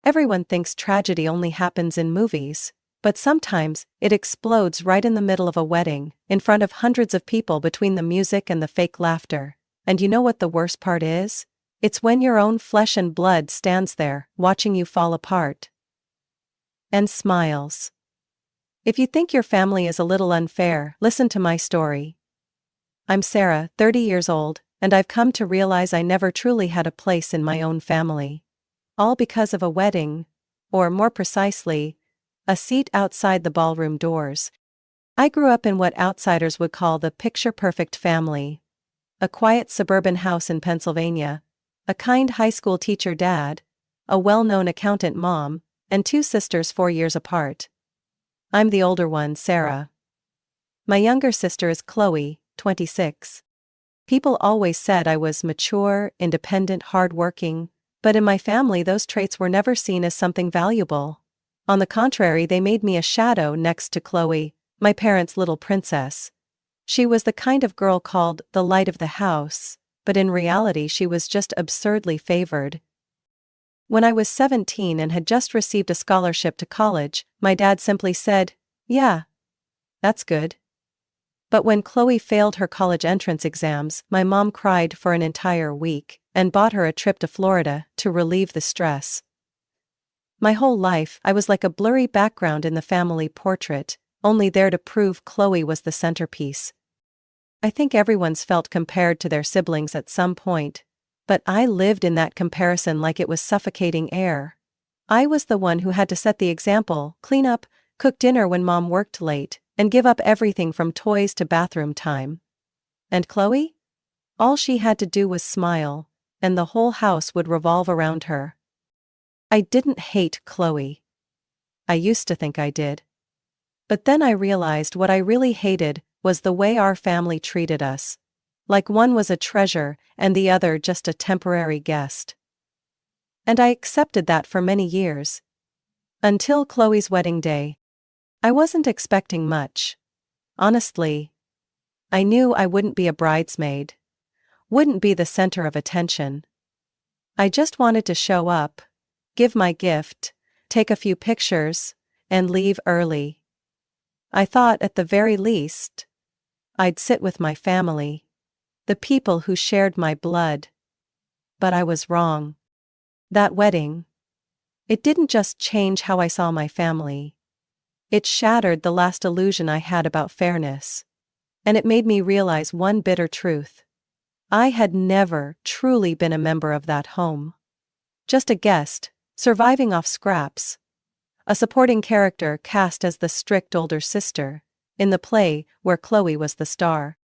Everyone thinks tragedy only happens in movies, but sometimes it explodes right in the middle of a wedding, in front of hundreds of people between the music and the fake laughter. And you know what the worst part is? It's when your own flesh and blood stands there, watching you fall apart. And smiles. If you think your family is a little unfair, listen to my story. I'm Sarah, 30 years old, and I've come to realize I never truly had a place in my own family. All because of a wedding, or more precisely, a seat outside the ballroom doors. I grew up in what outsiders would call the picture-perfect family. A quiet suburban house in Pennsylvania, a kind high school teacher dad, a well-known accountant mom, and 2 sisters 4 years apart. I'm the older one, Sarah. My younger sister is Chloe, 26. People always said I was mature, independent, hardworking, but in my family those traits were never seen as something valuable. On the contrary, they made me a shadow next to Chloe, my parents' little princess. She was the kind of girl called the light of the house, but in reality she was just absurdly favored. When I was 17 and had just received a scholarship to college, my dad simply said, "Yeah, that's good." But when Chloe failed her college entrance exams, my mom cried for an entire week, and bought her a trip to Florida to relieve the stress. My whole life, I was like a blurry background in the family portrait, only there to prove Chloe was the centerpiece. I think everyone's felt compared to their siblings at some point, but I lived in that comparison like it was suffocating air. I was the one who had to set the example, clean up, cook dinner when mom worked late, and give up everything from toys to bathroom time. And Chloe? All she had to do was smile, and the whole house would revolve around her. I didn't hate Chloe. I used to think I did. But then I realized what I really hated was the way our family treated us. Like one was a treasure and the other just a temporary guest. And I accepted that for many years. Until Chloe's wedding day. I wasn't expecting much. Honestly, I knew I wouldn't be a bridesmaid. Wouldn't be the center of attention. I just wanted to show up, give my gift, take a few pictures, and leave early. I thought at the very least, I'd sit with my family, the people who shared my blood. But I was wrong. That wedding, it didn't just change how I saw my family. It shattered the last illusion I had about fairness. And it made me realize one bitter truth. I had never truly been a member of that home. Just a guest, surviving off scraps. A supporting character cast as the strict older sister, in the play where Chloe was the star.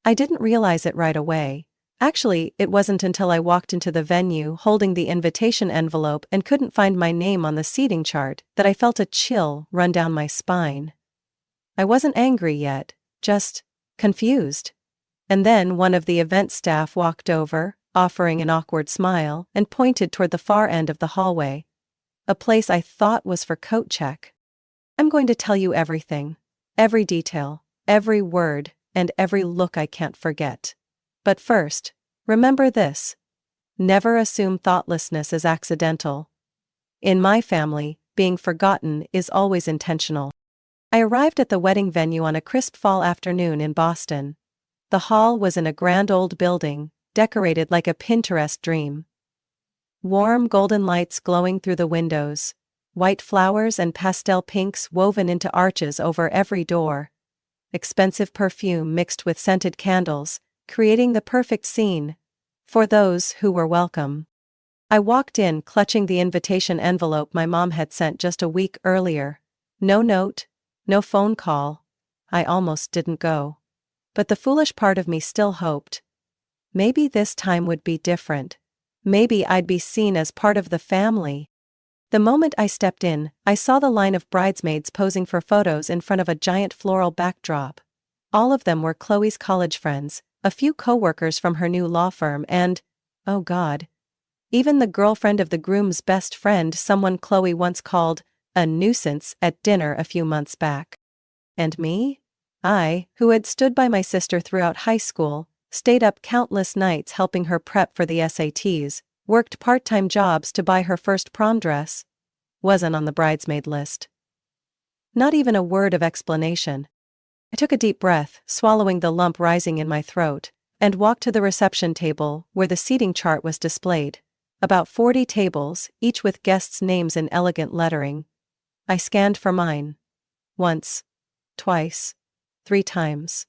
I didn't realize it right away. Actually, it wasn't until I walked into the venue holding the invitation envelope and couldn't find my name on the seating chart that I felt a chill run down my spine. I wasn't angry yet, just confused. And then one of the event staff walked over, offering an awkward smile, and pointed toward the far end of the hallway. A place I thought was for coat check. I'm going to tell you everything. Every detail, every word, and every look I can't forget. But first, remember this. Never assume thoughtlessness is accidental. In my family, being forgotten is always intentional. I arrived at the wedding venue on a crisp fall afternoon in Boston. The hall was in a grand old building, decorated like a Pinterest dream. Warm golden lights glowing through the windows, white flowers and pastel pinks woven into arches over every door. Expensive perfume mixed with scented candles, creating the perfect scene for those who were welcome. I walked in clutching the invitation envelope my mom had sent just a week earlier. No note, no phone call. I almost didn't go. But the foolish part of me still hoped. Maybe this time would be different. Maybe I'd be seen as part of the family. The moment I stepped in, I saw the line of bridesmaids posing for photos in front of a giant floral backdrop. All of them were Chloe's college friends, a few co-workers from her new law firm and, oh God, even the girlfriend of the groom's best friend, someone Chloe once called a nuisance at dinner a few months back. And me? I, who had stood by my sister throughout high school, stayed up countless nights helping her prep for the SATs, worked part-time jobs to buy her first prom dress, wasn't on the bridesmaid list. Not even a word of explanation. I took a deep breath, swallowing the lump rising in my throat, and walked to the reception table where the seating chart was displayed. About 40 tables, each with guests' names in elegant lettering. I scanned for mine. Once. Twice. 3 times.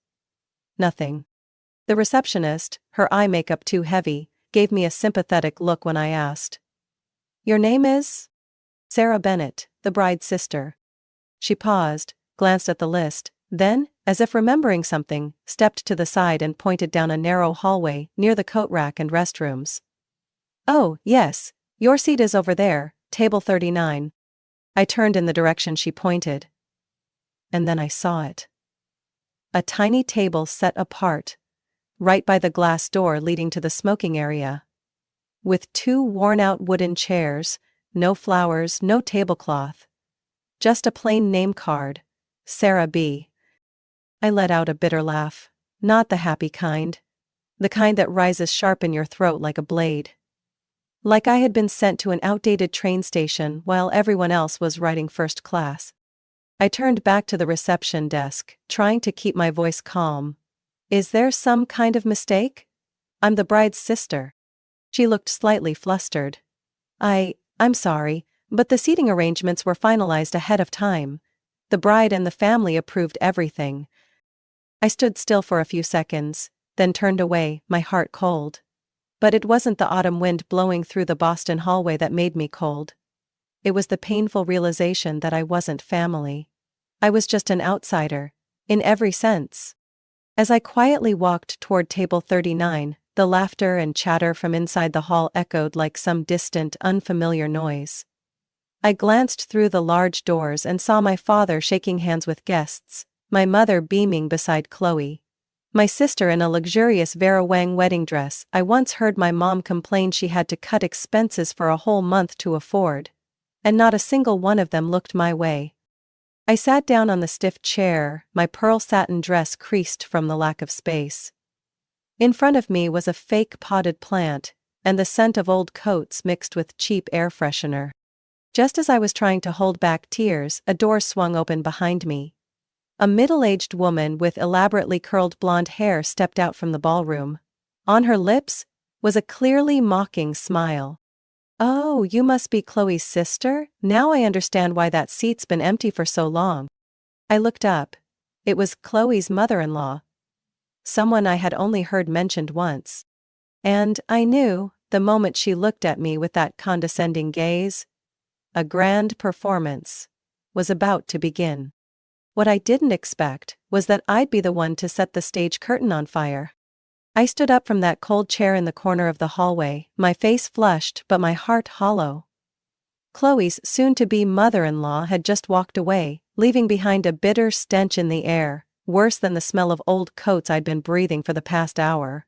Nothing. The receptionist, her eye makeup too heavy, gave me a sympathetic look when I asked. "Your name is?" "Sarah Bennett, the bride's sister." She paused, glanced at the list, then, as if remembering something, stepped to the side and pointed down a narrow hallway near the coat rack and restrooms. "Oh, yes, your seat is over there, table 39. I turned in the direction she pointed. And then I saw it. A tiny table set apart, right by the glass door leading to the smoking area. With 2 worn-out wooden chairs, no flowers, no tablecloth. Just a plain name card, Sarah B. I let out a bitter laugh. Not the happy kind. The kind that rises sharp in your throat like a blade. Like I had been sent to an outdated train station while everyone else was riding first class. I turned back to the reception desk, trying to keep my voice calm. "Is there some kind of mistake? I'm the bride's sister." She looked slightly flustered. I'm sorry, but the seating arrangements were finalized ahead of time. The bride and the family approved everything. I stood still for a few seconds, then turned away, my heart cold. But it wasn't the autumn wind blowing through the Boston hallway that made me cold. It was the painful realization that I wasn't family. I was just an outsider, in every sense. As I quietly walked toward table 39, the laughter and chatter from inside the hall echoed like some distant, unfamiliar noise. I glanced through the large doors and saw my father shaking hands with guests, my mother beaming beside Chloe. My sister in a luxurious Vera Wang wedding dress I once heard my mom complain she had to cut expenses for a whole month to afford. And not a single one of them looked my way. I sat down on the stiff chair, my pearl satin dress creased from the lack of space. In front of me was a fake potted plant, and the scent of old coats mixed with cheap air freshener. Just as I was trying to hold back tears, a door swung open behind me. A middle-aged woman with elaborately curled blonde hair stepped out from the ballroom. On her lips was a clearly mocking smile. "Oh, you must be Chloe's sister? Now I understand why that seat's been empty for so long." I looked up. It was Chloe's mother-in-law. Someone I had only heard mentioned once. And I knew, the moment she looked at me with that condescending gaze, a grand performance was about to begin. What I didn't expect was that I'd be the one to set the stage curtain on fire. I stood up from that cold chair in the corner of the hallway, my face flushed but my heart hollow. Chloe's soon-to-be mother-in-law had just walked away, leaving behind a bitter stench in the air, worse than the smell of old coats I'd been breathing for the past hour.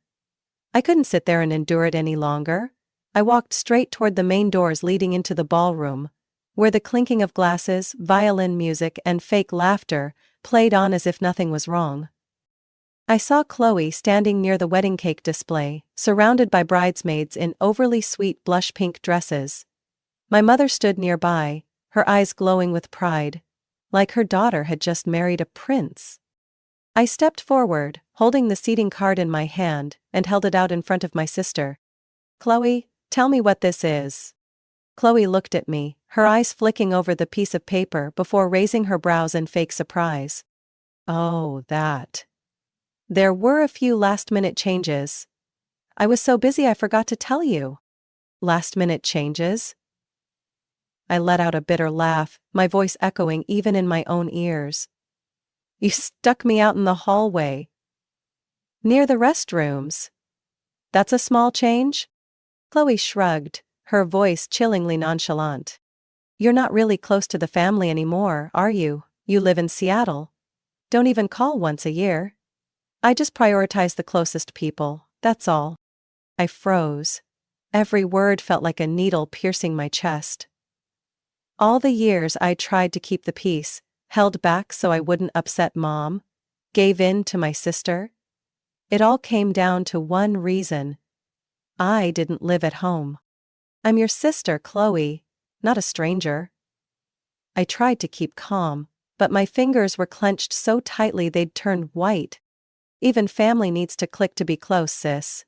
I couldn't sit there and endure it any longer. I walked straight toward the main doors leading into the ballroom, where the clinking of glasses, violin music, and fake laughter played on as if nothing was wrong. I saw Chloe standing near the wedding cake display, surrounded by bridesmaids in overly sweet blush pink dresses. My mother stood nearby, her eyes glowing with pride, like her daughter had just married a prince. I stepped forward, holding the seating card in my hand, and held it out in front of my sister. "Chloe, tell me what this is." Chloe looked at me, her eyes flicking over the piece of paper before raising her brows in fake surprise. "Oh, that. There were a few last-minute changes. I was so busy I forgot to tell you." "Last-minute changes?" I let out a bitter laugh, my voice echoing even in my own ears. "You stuck me out in the hallway. Near the restrooms. That's a small change?" Chloe shrugged, her voice chillingly nonchalant. "You're not really close to the family anymore, are you? You live in Seattle. Don't even call once a year. I just prioritize the closest people, that's all." I froze. Every word felt like a needle piercing my chest. All the years I tried to keep the peace, held back so I wouldn't upset Mom, gave in to my sister. It all came down to one reason. I didn't live at home. I'm your sister, Chloe, not a stranger. I tried to keep calm, but my fingers were clenched so tightly they'd turned white. Even family needs to click to be close, sis,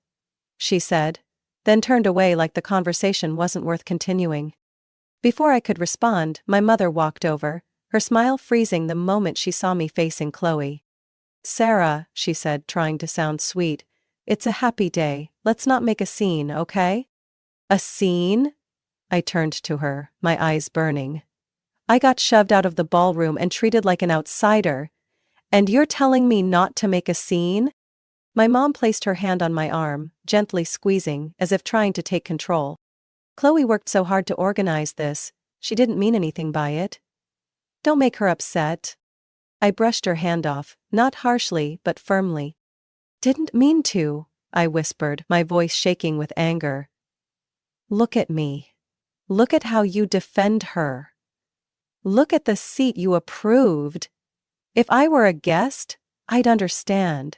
she said, then turned away like the conversation wasn't worth continuing. Before I could respond, my mother walked over, her smile freezing the moment she saw me facing Chloe. Sarah, she said, trying to sound sweet, it's a happy day, let's not make a scene, okay? A scene? I turned to her, my eyes burning. I got shoved out of the ballroom and treated like an outsider. And you're telling me not to make a scene? My mom placed her hand on my arm, gently squeezing, as if trying to take control. Chloe worked so hard to organize this, she didn't mean anything by it. Don't make her upset. I brushed her hand off, not harshly but firmly. Didn't mean to, I whispered, my voice shaking with anger. Look at me. Look at how you defend her. Look at the seat you approved. If I were a guest, I'd understand.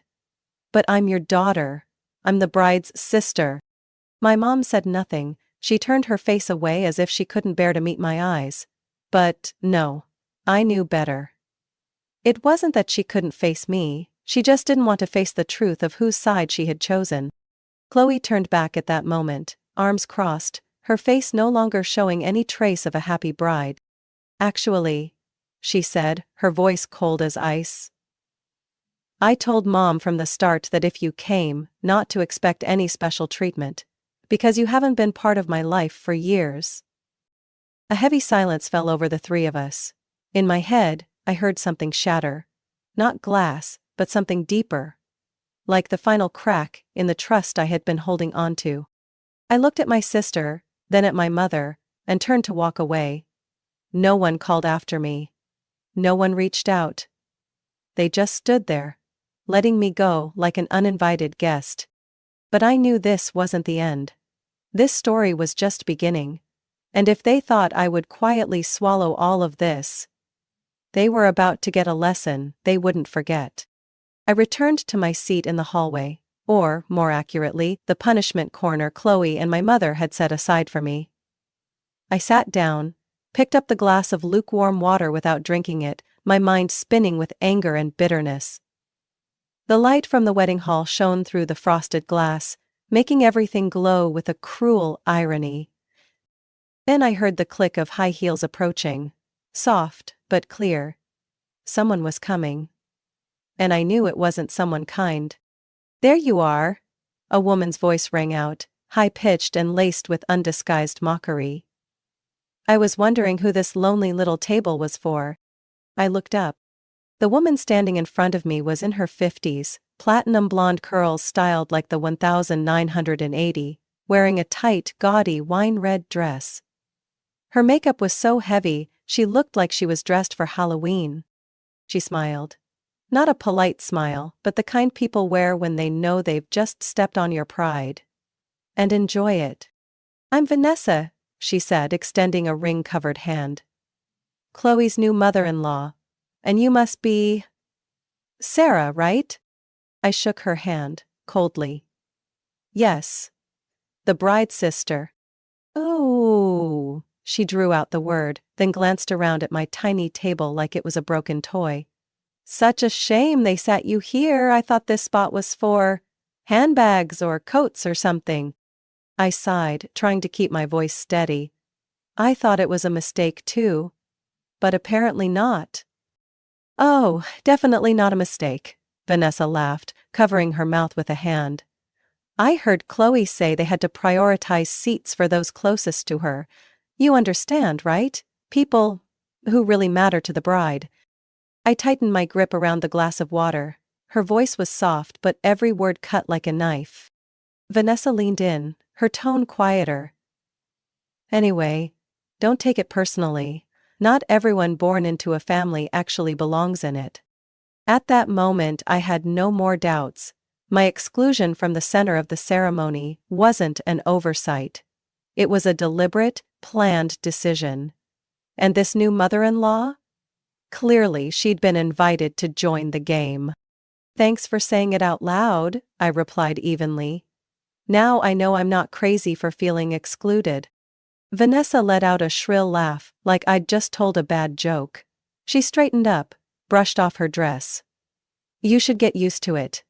But I'm your daughter. I'm the bride's sister. My mom said nothing. She turned her face away as if she couldn't bear to meet my eyes. But, no. I knew better. It wasn't that she couldn't face me, she just didn't want to face the truth of whose side she had chosen. Chloe turned back at that moment, arms crossed, her face no longer showing any trace of a happy bride. Actually, she said, her voice cold as ice. I told Mom from the start that if you came, not to expect any special treatment. Because you haven't been part of my life for years. A heavy silence fell over the three of us. In my head, I heard something shatter. Not glass, but something deeper. Like the final crack in the trust I had been holding on to. I looked at my sister, then at my mother, and turned to walk away. No one called after me. No one reached out. They just stood there, letting me go like an uninvited guest. But I knew this wasn't the end. This story was just beginning. And if they thought I would quietly swallow all of this, they were about to get a lesson they wouldn't forget. I returned to my seat in the hallway, or, more accurately, the punishment corner Chloe and my mother had set aside for me. I sat down, picked up the glass of lukewarm water without drinking it, my mind spinning with anger and bitterness. The light from the wedding hall shone through the frosted glass, making everything glow with a cruel irony. Then I heard the click of high heels approaching. Soft, but clear. Someone was coming. And I knew it wasn't someone kind. There you are! A woman's voice rang out, high-pitched and laced with undisguised mockery. I was wondering who this lonely little table was for. I looked up. The woman standing in front of me was in her 50s, platinum blonde curls styled like the 1980, wearing a tight, gaudy wine-red dress. Her makeup was so heavy, she looked like she was dressed for Halloween. She smiled. Not a polite smile, but the kind people wear when they know they've just stepped on your pride. And enjoy it. I'm Vanessa, she said, extending a ring-covered hand. Chloe's new mother-in-law. And you must be… Sarah, right? I shook her hand, coldly. Yes. The bride's sister. Oh, she drew out the word, then glanced around at my tiny table like it was a broken toy. Such a shame they sat you here. I thought this spot was for handbags or coats or something. I sighed, trying to keep my voice steady. I thought it was a mistake too. But apparently not. Oh, definitely not a mistake, Vanessa laughed, covering her mouth with a hand. I heard Chloe say they had to prioritize seats for those closest to her. You understand, right? People who really matter to the bride. I tightened my grip around the glass of water. Her voice was soft, but every word cut like a knife. Vanessa leaned in, her tone quieter. Anyway, don't take it personally. Not everyone born into a family actually belongs in it. At that moment I had no more doubts. My exclusion from the center of the ceremony wasn't an oversight. It was a deliberate, planned decision. And this new mother-in-law? Clearly she'd been invited to join the game. Thanks for saying it out loud, I replied evenly. Now I know I'm not crazy for feeling excluded. Vanessa let out a shrill laugh, like I'd just told a bad joke. She straightened up, brushed off her dress. You should get used to it.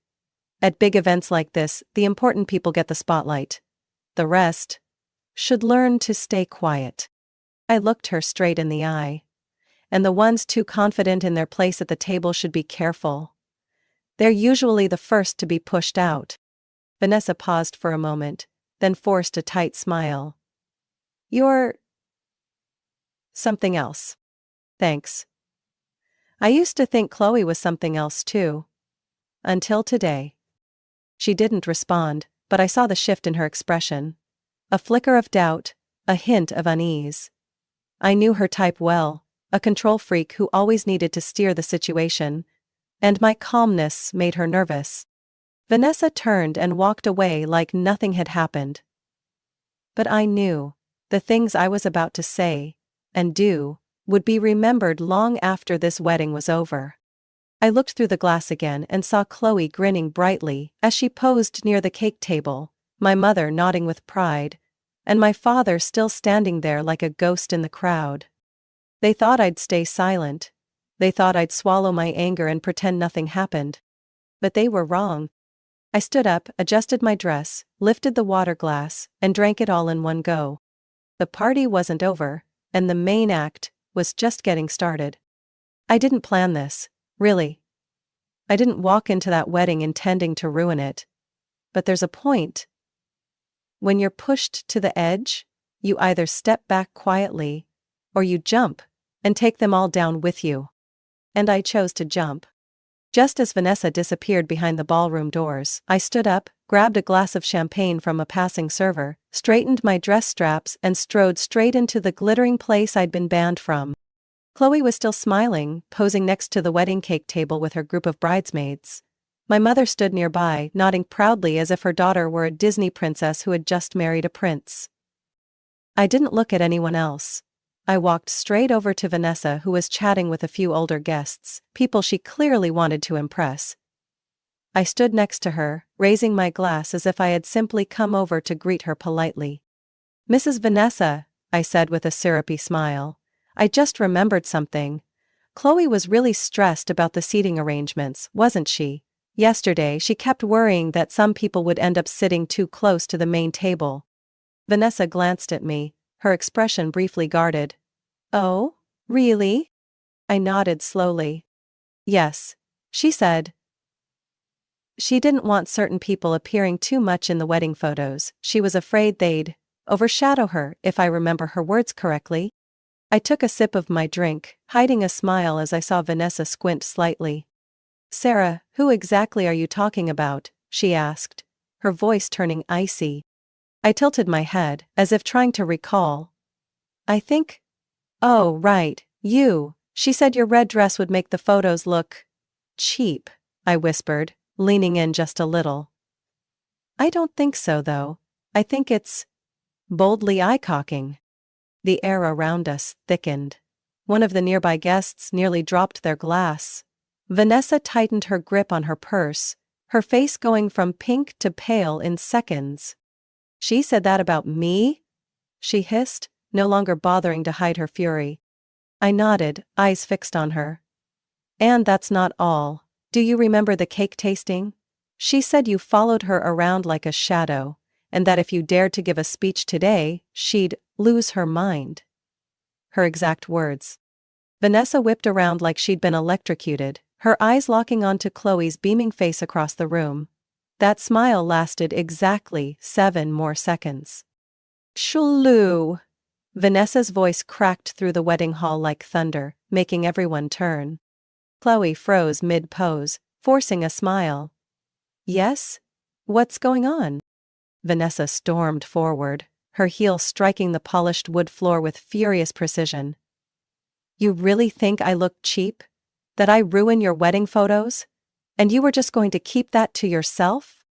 At big events like this, the important people get the spotlight. The rest should learn to stay quiet. I looked her straight in the eye. And the ones too confident in their place at the table should be careful. They're usually the first to be pushed out. Vanessa paused for a moment, then forced a tight smile. You're something else. Thanks. I used to think Chloe was something else too. Until today. She didn't respond, but I saw the shift in her expression. A flicker of doubt, a hint of unease. I knew her type well, a control freak who always needed to steer the situation, and my calmness made her nervous. Vanessa turned and walked away like nothing had happened. But I knew, the things I was about to say, and do, would be remembered long after this wedding was over. I looked through the glass again and saw Chloe grinning brightly as she posed near the cake table, my mother nodding with pride, and my father still standing there like a ghost in the crowd. They thought I'd stay silent. They thought I'd swallow my anger and pretend nothing happened. But they were wrong. I stood up, adjusted my dress, lifted the water glass, and drank it all in one go. The party wasn't over, and the main act was just getting started. I didn't plan this, really. I didn't walk into that wedding intending to ruin it. But there's a point. When you're pushed to the edge, you either step back quietly, or you jump, and take them all down with you. And I chose to jump. Just as Vanessa disappeared behind the ballroom doors, I stood up, grabbed a glass of champagne from a passing server, straightened my dress straps and strode straight into the glittering place I'd been banned from. Chloe was still smiling, posing next to the wedding cake table with her group of bridesmaids. My mother stood nearby, nodding proudly as if her daughter were a Disney princess who had just married a prince. I didn't look at anyone else. I walked straight over to Vanessa, who was chatting with a few older guests, people she clearly wanted to impress. I stood next to her, raising my glass as if I had simply come over to greet her politely. Mrs. Vanessa, I said with a syrupy smile. I just remembered something. Chloe was really stressed about the seating arrangements, wasn't she? Yesterday she kept worrying that some people would end up sitting too close to the main table. Vanessa glanced at me, her expression briefly guarded. Oh, really? I nodded slowly. Yes, she said. She didn't want certain people appearing too much in the wedding photos. She was afraid they'd overshadow her, if I remember her words correctly. I took a sip of my drink, hiding a smile as I saw Vanessa squint slightly. Sarah, who exactly are you talking about? She asked, her voice turning icy. I tilted my head, as if trying to recall. I think. Oh, right, you. She said your red dress would make the photos look cheap, I whispered, leaning in just a little. I don't think so, though. I think it's boldly eye-cocking. The air around us thickened. One of the nearby guests nearly dropped their glass. Vanessa tightened her grip on her purse, her face going from pink to pale in seconds. She said that about me? She hissed, no longer bothering to hide her fury. I nodded, eyes fixed on her. And that's not all. Do you remember the cake tasting? She said you followed her around like a shadow, and that if you dared to give a speech today, she'd lose her mind. Her exact words. Vanessa whipped around like she'd been electrocuted, her eyes locking onto Chloe's beaming face across the room. That smile lasted exactly 7 more seconds. Shoo! Vanessa's voice cracked through the wedding hall like thunder, making everyone turn. Chloe froze mid-pose, forcing a smile. Yes? What's going on? Vanessa stormed forward, her heel striking the polished wood floor with furious precision. You really think I look cheap? That I ruin your wedding photos? And you were just going to keep that to yourself?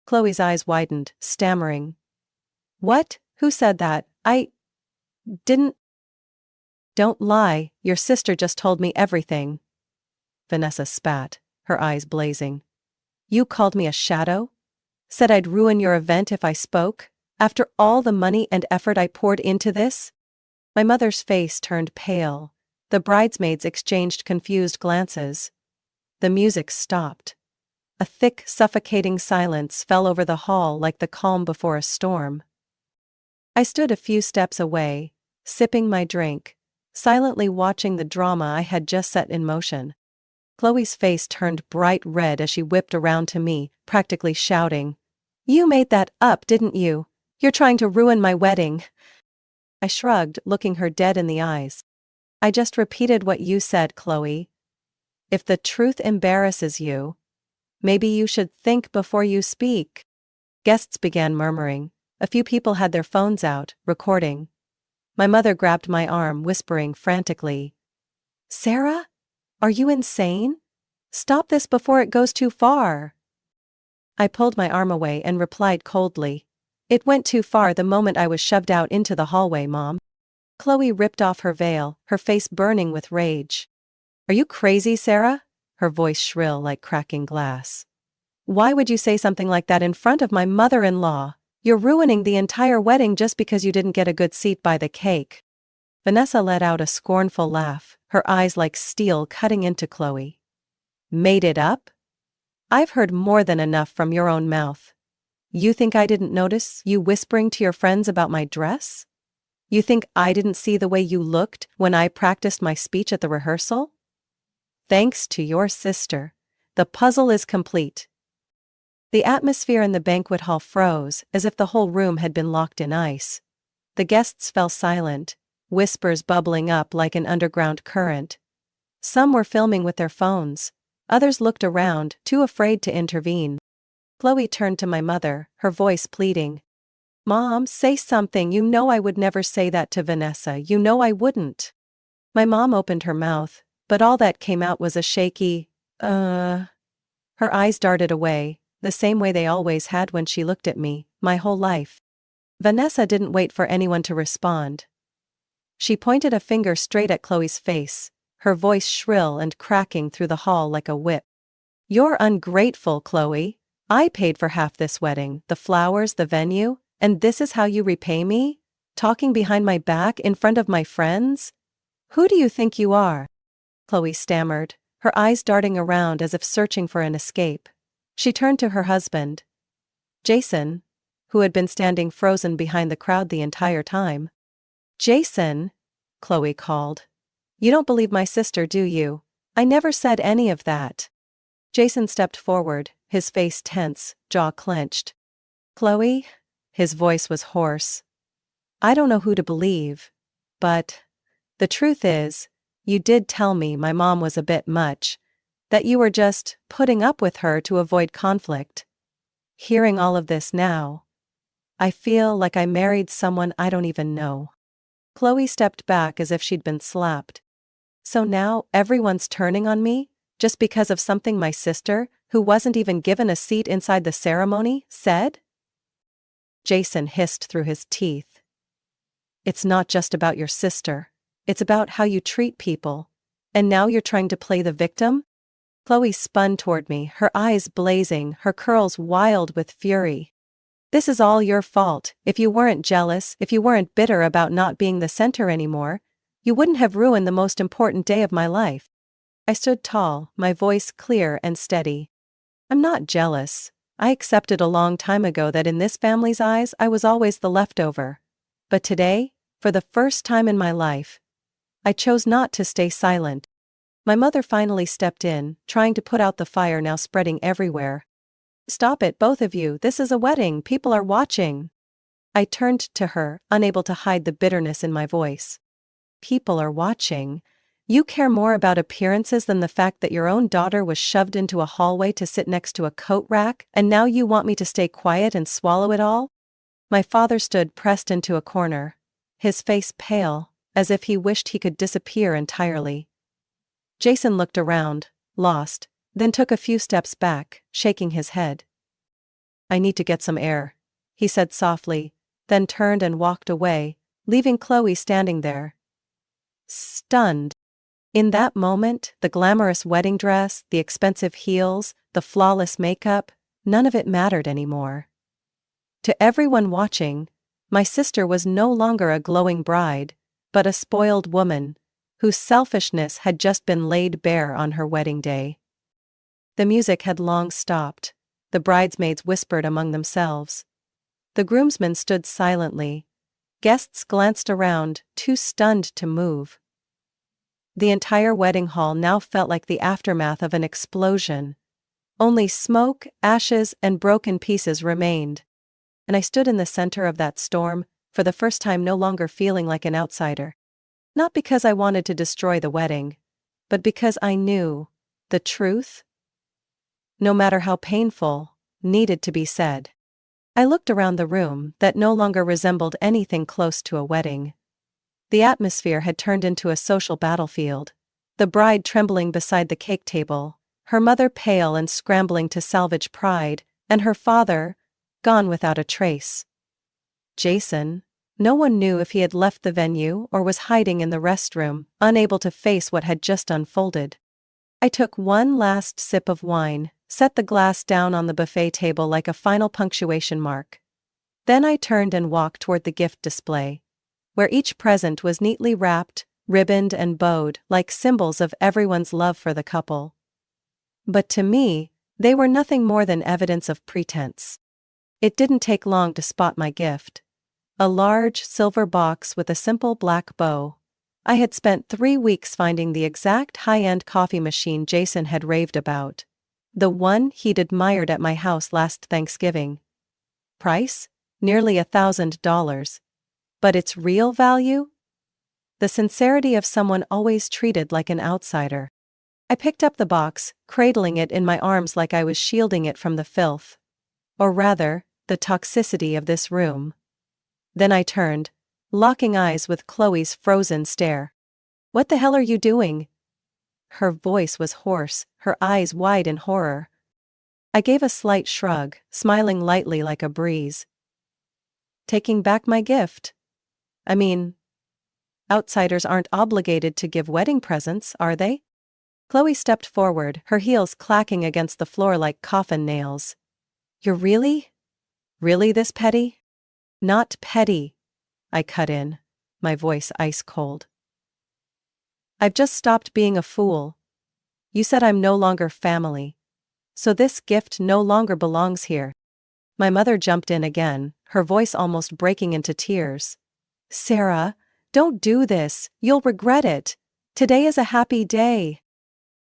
Chloe's eyes widened, stammering. What? Who said that? I didn't. Don't lie, your sister just told me everything. Vanessa spat, her eyes blazing. You called me a shadow? Said I'd ruin your event if I spoke? After all the money and effort I poured into this? My mother's face turned pale. The bridesmaids exchanged confused glances. The music stopped. A thick, suffocating silence fell over the hall like the calm before a storm. I stood a few steps away, sipping my drink, silently watching the drama I had just set in motion. Chloe's face turned bright red as she whipped around to me, practically shouting, "You made that up, didn't you? You're trying to ruin my wedding." I shrugged, looking her dead in the eyes. "I just repeated what you said, Chloe. If the truth embarrasses you, maybe you should think before you speak." Guests began murmuring. A few people had their phones out, recording. My mother grabbed my arm, whispering frantically, "Sarah? Are you insane? Stop this before it goes too far." I pulled my arm away and replied coldly, "It went too far the moment I was shoved out into the hallway, Mom." Chloe ripped off her veil, her face burning with rage. "Are you crazy, Sarah?" Her voice shrill like cracking glass. "Why would you say something like that in front of my mother-in-law? You're ruining the entire wedding just because you didn't get a good seat by the cake." Vanessa let out a scornful laugh, her eyes like steel cutting into Chloe. "Made it up? I've heard more than enough from your own mouth. You think I didn't notice you whispering to your friends about my dress? You think I didn't see the way you looked when I practiced my speech at the rehearsal? Thanks to your sister, the puzzle is complete." The atmosphere in the banquet hall froze, as if the whole room had been locked in ice. The guests fell silent, whispers bubbling up like an underground current. Some were filming with their phones. Others looked around, too afraid to intervene. Chloe turned to my mother, her voice pleading. "Mom, say something. You know I would never say that to Vanessa. You know I wouldn't." My mom opened her mouth, but all that came out was a shaky, Her eyes darted away, the same way they always had when she looked at me, my whole life. Vanessa didn't wait for anyone to respond. She pointed a finger straight at Chloe's face, her voice shrill and cracking through the hall like a whip. "You're ungrateful, Chloe. I paid for half this wedding, the flowers, the venue, and this is how you repay me? Talking behind my back in front of my friends? Who do you think you are?" Chloe stammered, her eyes darting around as if searching for an escape. She turned to her husband, Jason, who had been standing frozen behind the crowd the entire time. "Jason," Chloe called. "You don't believe my sister, do you? I never said any of that." Jason stepped forward, his face tense, jaw clenched. "Chloe?" His voice was hoarse. "I don't know who to believe. But the truth is, you did tell me my mom was a bit much, that you were just putting up with her to avoid conflict. Hearing all of this now, I feel like I married someone I don't even know." Chloe stepped back as if she'd been slapped. "So now everyone's turning on me, just because of something my sister, who wasn't even given a seat inside the ceremony, said?" Jason hissed through his teeth. "It's not just about your sister. It's about how you treat people. And now you're trying to play the victim?" Chloe spun toward me, her eyes blazing, her curls wild with fury. "This is all your fault. If you weren't jealous, if you weren't bitter about not being the center anymore, you wouldn't have ruined the most important day of my life." I stood tall, my voice clear and steady. "I'm not jealous. I accepted a long time ago that in this family's eyes I was always the leftover. But today, for the first time in my life, I chose not to stay silent." My mother finally stepped in, trying to put out the fire now spreading everywhere. "Stop it, both of you. This is a wedding. People are watching." I turned to her, unable to hide the bitterness in my voice. "People are watching? You care more about appearances than the fact that your own daughter was shoved into a hallway to sit next to a coat rack, and now you want me to stay quiet and swallow it all?" My father stood pressed into a corner, his face pale, as if he wished he could disappear entirely. Jason looked around, lost, then took a few steps back, shaking his head. "I need to get some air," he said softly, then turned and walked away, leaving Chloe standing there, stunned. In that moment, the glamorous wedding dress, the expensive heels, the flawless makeup, none of it mattered anymore. To everyone watching, my sister was no longer a glowing bride, but a spoiled woman, whose selfishness had just been laid bare on her wedding day. The music had long stopped. The bridesmaids whispered among themselves. The groomsmen stood silently. Guests glanced around, too stunned to move. The entire wedding hall now felt like the aftermath of an explosion. Only smoke, ashes, and broken pieces remained. And I stood in the center of that storm, for the first time no longer feeling like an outsider. Not because I wanted to destroy the wedding, but because I knew the truth, no matter how painful, needed to be said. I looked around the room that no longer resembled anything close to a wedding. The atmosphere had turned into a social battlefield. The bride trembling beside the cake table, her mother pale and scrambling to salvage pride, and her father, gone without a trace. Jason, no one knew if he had left the venue or was hiding in the restroom, unable to face what had just unfolded. I took one last sip of wine, set the glass down on the buffet table like a final punctuation mark. Then I turned and walked toward the gift display, where each present was neatly wrapped, ribboned and bowed like symbols of everyone's love for the couple. But to me, they were nothing more than evidence of pretense. It didn't take long to spot my gift. A large silver box with a simple black bow. I had spent 3 weeks finding the exact high-end coffee machine Jason had raved about. The one he'd admired at my house last Thanksgiving. Price? Nearly $1,000. But its real value? The sincerity of someone always treated like an outsider. I picked up the box, cradling it in my arms like I was shielding it from the filth. Or rather, the toxicity of this room. Then I turned, locking eyes with Chloe's frozen stare. "What the hell are you doing?" Her voice was hoarse, her eyes wide in horror. I gave a slight shrug, smiling lightly like a breeze. "Taking back my gift. I mean, outsiders aren't obligated to give wedding presents, are they?" Chloe stepped forward, her heels clacking against the floor like coffin nails. "You're really this petty?" "Not petty," I cut in, my voice ice cold. "I've just stopped being a fool. You said I'm no longer family. So this gift no longer belongs here." My mother jumped in again, her voice almost breaking into tears. "Sarah, don't do this, you'll regret it. Today is a happy day."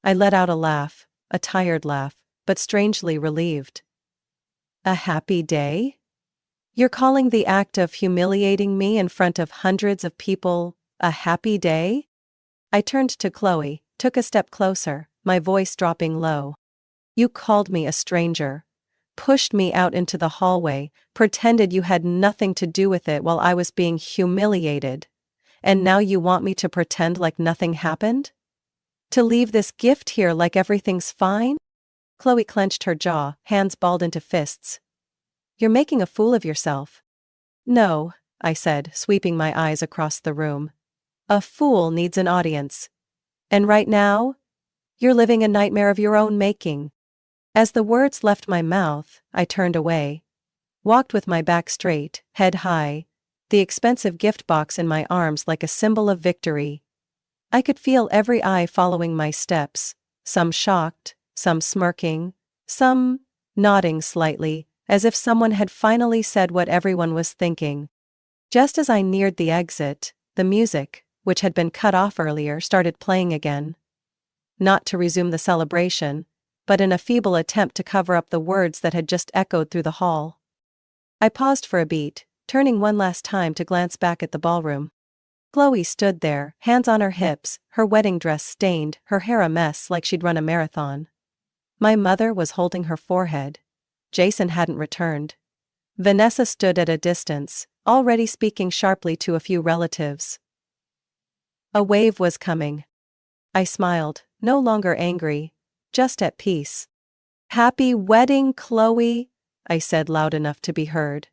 I let out a laugh, a tired laugh, but strangely relieved. "A happy day? You're calling the act of humiliating me in front of hundreds of people a happy day?" I turned to Chloe, took a step closer, my voice dropping low. "You called me a stranger, pushed me out into the hallway, pretended you had nothing to do with it while I was being humiliated. And now you want me to pretend like nothing happened? To leave this gift here like everything's fine?" Chloe clenched her jaw, hands balled into fists. "You're making a fool of yourself." "No," I said, sweeping my eyes across the room. "A fool needs an audience. And right now, you're living a nightmare of your own making." As the words left my mouth, I turned away. Walked with my back straight, head high, the expensive gift box in my arms like a symbol of victory. I could feel every eye following my steps, some shocked, some smirking, some nodding slightly, as if someone had finally said what everyone was thinking. Just as I neared the exit, the music, which had been cut off earlier, started playing again. Not to resume the celebration, but in a feeble attempt to cover up the words that had just echoed through the hall. I paused for a beat, turning one last time to glance back at the ballroom. Chloe stood there, hands on her hips, her wedding dress stained, her hair a mess like she'd run a marathon. My mother was holding her forehead. Jason hadn't returned. Vanessa stood at a distance, already speaking sharply to a few relatives. A wave was coming. I smiled, no longer angry, just at peace. "Happy wedding, Chloe," I said loud enough to be heard.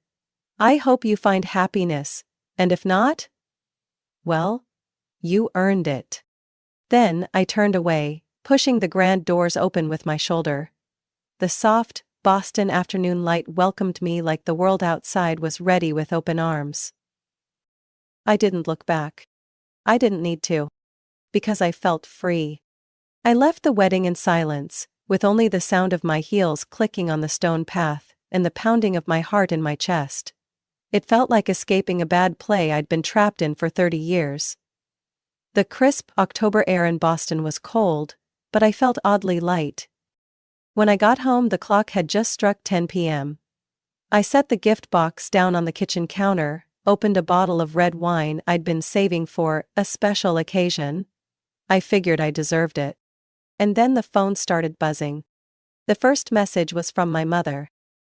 "I hope you find happiness, and if not, well, you earned it." Then I turned away, pushing the grand doors open with my shoulder. The soft, Boston afternoon light welcomed me like the world outside was ready with open arms. I didn't look back. I didn't need to. Because I felt free. I left the wedding in silence, with only the sound of my heels clicking on the stone path, and the pounding of my heart in my chest. It felt like escaping a bad play I'd been trapped in for 30 years. The crisp October air in Boston was cold, but I felt oddly light. When I got home, the clock had just struck 10 p.m. I set the gift box down on the kitchen counter, opened a bottle of red wine I'd been saving for a special occasion. I figured I deserved it. And then the phone started buzzing. The first message was from my mother.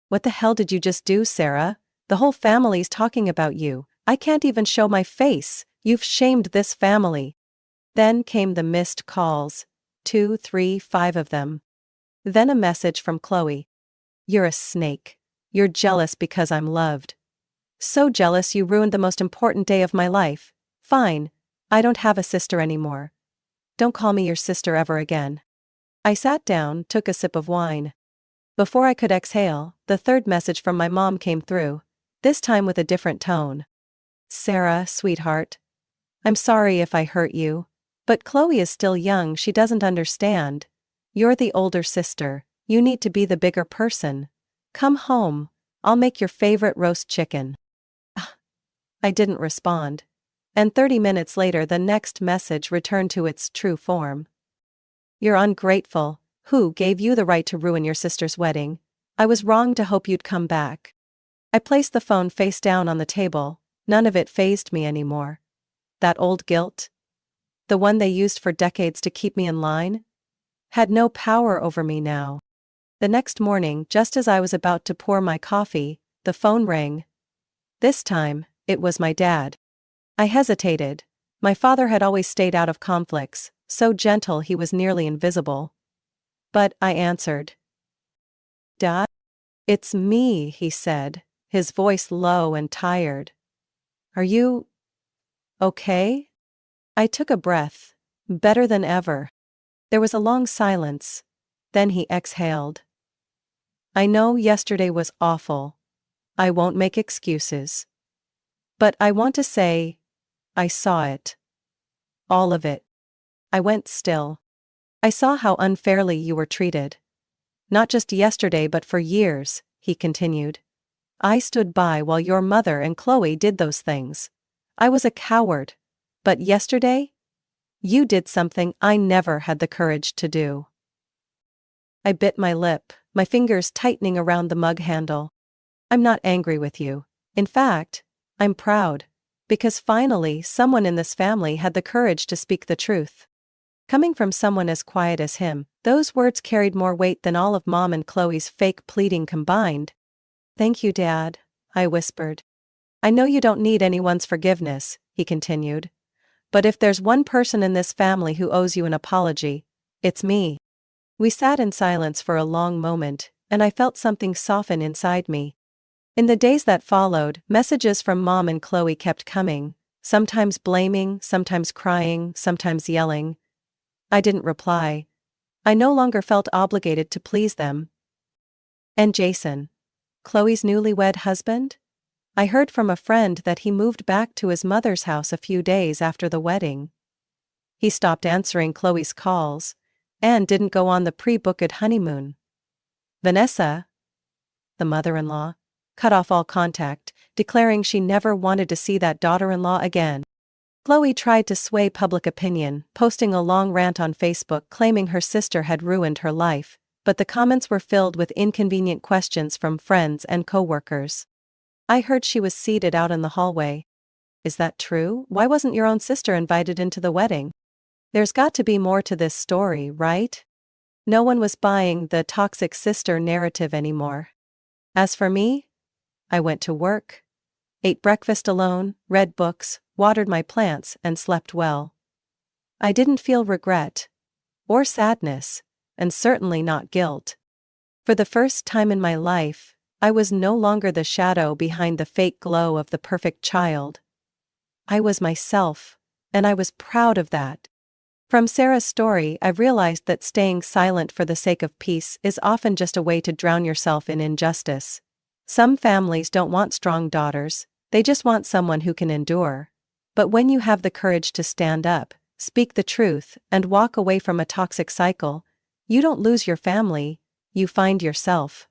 "What the hell did you just do, Sarah? The whole family's talking about you. I can't even show my face. You've shamed this family." Then came the missed calls. 2, 3, 5 of them. Then a message from Chloe. "You're a snake. You're jealous because I'm loved. So jealous you ruined the most important day of my life. Fine. I don't have a sister anymore. Don't call me your sister ever again." I sat down, took a sip of wine. Before I could exhale, the third message from my mom came through, this time with a different tone. "Sarah, sweetheart. I'm sorry if I hurt you. But Chloe is still young, she doesn't understand. You're the older sister, you need to be the bigger person. Come home, I'll make your favorite roast chicken." I didn't respond. And 30 minutes later the next message returned to its true form. "You're ungrateful. Who gave you the right to ruin your sister's wedding? I was wrong to hope you'd come back." I placed the phone face down on the table. None of it fazed me anymore. That old guilt, the one they used for decades to keep me in line, had no power over me now. The next morning, just as I was about to pour my coffee, the phone rang. This time, it was my dad. I hesitated. My father had always stayed out of conflicts, so gentle he was nearly invisible. But I answered. "Dad? It's me," he said, his voice low and tired. "Are you okay?" I took a breath. Better than ever. There was a long silence. Then he exhaled. "I know yesterday was awful. I won't make excuses. But I want to say, I saw it. All of it." I went still. "I saw how unfairly you were treated. Not just yesterday but for years," he continued. "I stood by while your mother and Chloe did those things. I was a coward. But yesterday? You did something I never had the courage to do." I bit my lip, my fingers tightening around the mug handle. "I'm not angry with you. In fact, I'm proud. Because finally someone in this family had the courage to speak the truth." Coming from someone as quiet as him, those words carried more weight than all of Mom and Chloe's fake pleading combined. "Thank you, Dad," I whispered. "I know you don't need anyone's forgiveness," he continued. "But if there's one person in this family who owes you an apology, it's me." We sat in silence for a long moment, and I felt something soften inside me. In the days that followed, messages from Mom and Chloe kept coming, sometimes blaming, sometimes crying, sometimes yelling. I didn't reply. I no longer felt obligated to please them. "And Jason, Chloe's newlywed husband? I heard from a friend that he moved back to his mother's house a few days after the wedding. He stopped answering Chloe's calls, and didn't go on the pre-booked honeymoon. Vanessa," the mother-in-law, cut off all contact, declaring she never wanted to see that daughter-in-law again. Chloe tried to sway public opinion, posting a long rant on Facebook claiming her sister had ruined her life, but the comments were filled with inconvenient questions from friends and co-workers. I heard she was seated out in the hallway. "Is that true? Why wasn't your own sister invited into the wedding? There's got to be more to this story, right?" No one was buying the toxic sister narrative anymore. As for me, I went to work, ate breakfast alone, read books, watered my plants, and slept well. I didn't feel regret, or sadness, and certainly not guilt. For the first time in my life, I was no longer the shadow behind the fake glow of the perfect child. I was myself, and I was proud of that. From Sarah's story, I've realized that staying silent for the sake of peace is often just a way to drown yourself in injustice. Some families don't want strong daughters, they just want someone who can endure. But when you have the courage to stand up, speak the truth, and walk away from a toxic cycle, you don't lose your family, you find yourself.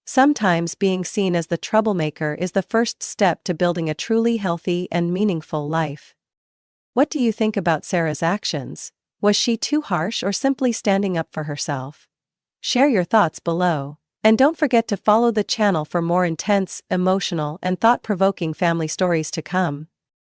Sometimes being seen as the troublemaker is the first step to building a truly healthy and meaningful life. What do you think about Sarah's actions? Was she too harsh or simply standing up for herself? Share your thoughts below. And don't forget to follow the channel for more intense, emotional, and thought-provoking family stories to come.